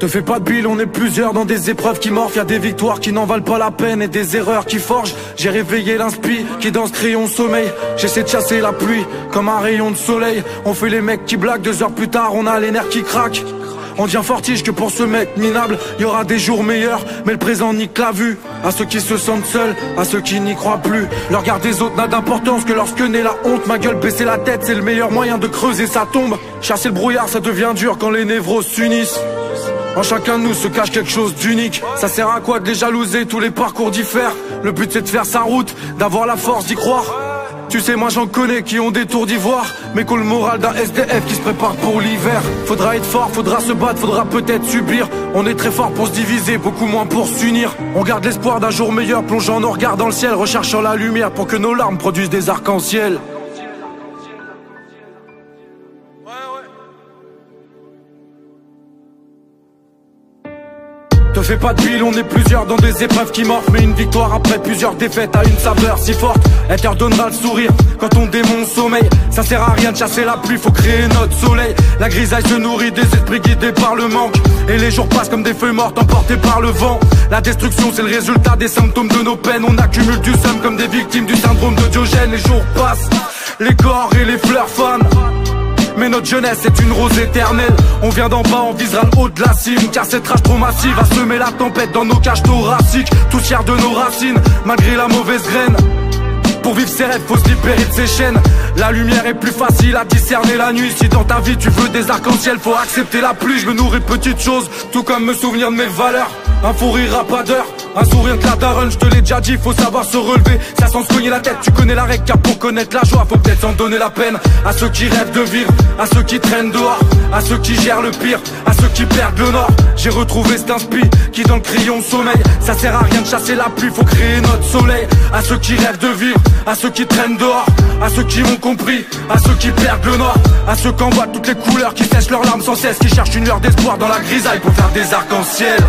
Te fais pas de bile, on est plusieurs dans des épreuves qui morphent. Y'a des victoires qui n'en valent pas la peine et des erreurs qui forgent. J'ai réveillé l'inspi qui dans ce crayon sommeil. J'essaie de chasser la pluie comme un rayon de soleil. On fait les mecs qui blaguent, 2 heures plus tard on a les nerfs qui craquent. On devient fortige que pour ce mec minable, y aura des jours meilleurs, mais le présent nique la vue. À ceux qui se sentent seuls, à ceux qui n'y croient plus. Le regard des autres n'a d'importance que lorsque naît la honte. Ma gueule, baisser la tête, c'est le meilleur moyen de creuser sa tombe. Chasser le brouillard, ça devient dur quand les névroses s'unissent. En chacun de nous se cache quelque chose d'unique. Ça sert à quoi de les jalouser, tous les parcours diffèrent. Le but c'est de faire sa route, d'avoir la force d'y croire. Tu sais moi j'en connais qui ont des tours d'ivoire, mais qu'ont le moral d'un SDF qui se prépare pour l'hiver. Faudra être fort, faudra se battre, faudra peut-être subir. On est très fort pour se diviser, beaucoup moins pour s'unir. On garde l'espoir d'un jour meilleur, plongeant nos regards dans le ciel, recherchant la lumière pour que nos larmes produisent des arcs-en-ciel. Te fais pas de bile, on est plusieurs dans des épreuves qui morfent. Mais une victoire après plusieurs défaites a une saveur si forte. Elle te redonnera le sourire quand on démon sommeil. Ça sert à rien de chasser la pluie, faut créer notre soleil. La grisaille se nourrit des esprits guidés par le manque. Et les jours passent comme des feuilles mortes emportées par le vent. La destruction c'est le résultat des symptômes de nos peines. On accumule du seum comme des victimes du syndrome de Diogène. Les jours passent, les corps et les fleurs fanent. Mais notre jeunesse est une rose éternelle. On vient d'en bas, on visera le haut de la cime. Car cette rage trop massive a semé la tempête dans nos cages thoraciques. Tous fiers de nos racines, malgré la mauvaise graine. Pour vivre ses rêves, faut se libérer de ses chaînes. La lumière est plus facile à discerner la nuit. Si dans ta vie tu veux des arcs-en-ciel, faut accepter la pluie. Je me nourris de petites choses, tout comme me souvenir de mes valeurs. Un fou rire à pas d'heure, un sourire de la daronne. Je te l'ai déjà dit, faut savoir se relever. Ça sans se cogner la tête, tu connais la règle. Car pour connaître la joie, faut peut-être s'en donner la peine. À ceux qui rêvent de vivre, à ceux qui traînent dehors, à ceux qui gèrent le pire, à ceux qui perdent le nord. J'ai retrouvé cet inspi qui dans le crayon sommeil. Ça sert à rien de chasser la pluie, faut créer notre soleil. À ceux qui rêvent de vivre, à ceux qui traînent dehors, à ceux qui m'ont compris, à ceux qui perdent le nord, à ceux qui envoient toutes les couleurs, qui sèchent leurs larmes sans cesse, qui cherchent une lueur d'espoir dans la grisaille pour faire des arcs-en-ciel.